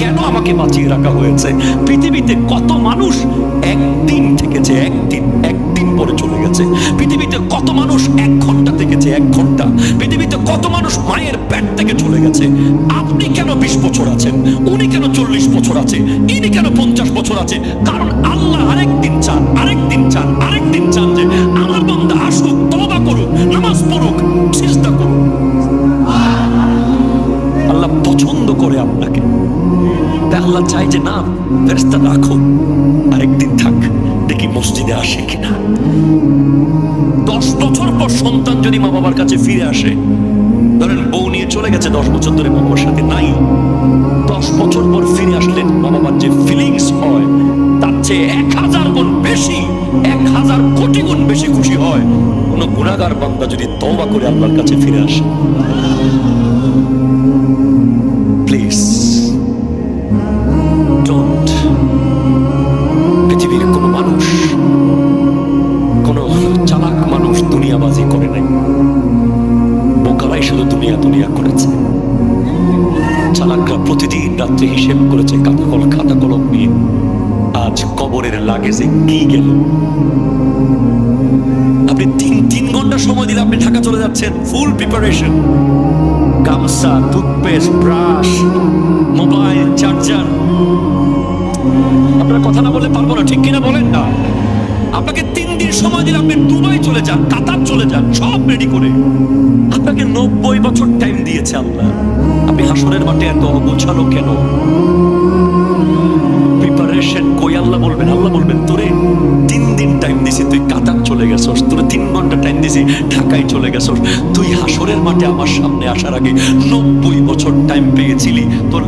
কেন আমাকে বাঁচিয়ে রাখা হয়েছে? পৃথিবীতে কত মানুষ একদিন থেকেছে, একদিন পরে চলে গেছে। পৃথিবীতে কত মানুষ 1 ঘন্টা থেকেছে, 1 ঘন্টা। পৃথিবীতে কত মানুষ মায়ের পেট থেকে চলে গেছে। আপনি কেন 20 বছর আছেন? উনি কেন 40 বছর আছে? ইনি কেন 50 বছর আছে? কারণ আল্লাহ আরেকদিন চান, আরেকদিন চান, আরেকদিন চান যে আমার বান্দা আসুক, তওবা করুক, নামাজ পড়ুক, সিজদা করুক। আল্লাহ পছন্দ করে আপনাকে, তাই আল্লাহ চাই যে না, ফেরেশতা রাখো, আরেকদিন থাক, দেখি মসজিদে আসে কিনা। 10 বছর পর সন্তান যদি মা বাবার কাছে ফিরে আসে, ধরেন বউ নিয়ে চলে গেছে 10 বছর ধরে মা বাবার সাথে নাই, 10 বছর পর ফিরে আসলেন মা বাবার যে ফিলিংস হয় তার চেয়ে 1000 গুণ বেশি, 1000 কোটি গুণ বেশি খুশি হয় কোন গুনাহগার বান্দা যদি তওবা করে আল্লাহর কাছে ফিরে আসে। Please don't. পৃথিবীর কোন মানুষ, কোন চালাক মানুষ দুনিয়াবাজি করে নাই, বোকারাই শুধু দুনিয়া করেছে। চালাকরা প্রতিদিন রাত্রে হিসেব করেছে খাতা কলম নিয়ে, আজ কবরের লাগেজে কি গেল। আপনি 3 ঘন্টা সময় দিলে আপনি ঢাকা চলে যাচ্ছেন, ফুল প্রিপারেশন, গামছা, টুথপেস্ট, ব্রাশ, মোবাইল, চার্জার। আপনারা কথা না বলে পারবো না, ঠিক কিনা বলেন না? আপনাকে 3 দিন সময় দিলে আপনি দুবাই চলে যান, কাতার চলে যান, সব রেডি করে। আপনাকে 90 বছর টাইম দিয়েছে আল্লাহ। আপনি হাসরের মাঠে এত অগোছালো কেন? প্রিপারেশন কই? আল্লাহ বলবেন তোরে 3 দিন টাইম দিছি, তুই কাতার চলে গেছস, তোরে 3 ঘন্টা টাইম দিছি, ঢাকায় চলে গেছস। তুই হাসরের মাঠে আমার সামনে আসার আগে 90 বছর টাইম পেয়েছিলি, তোর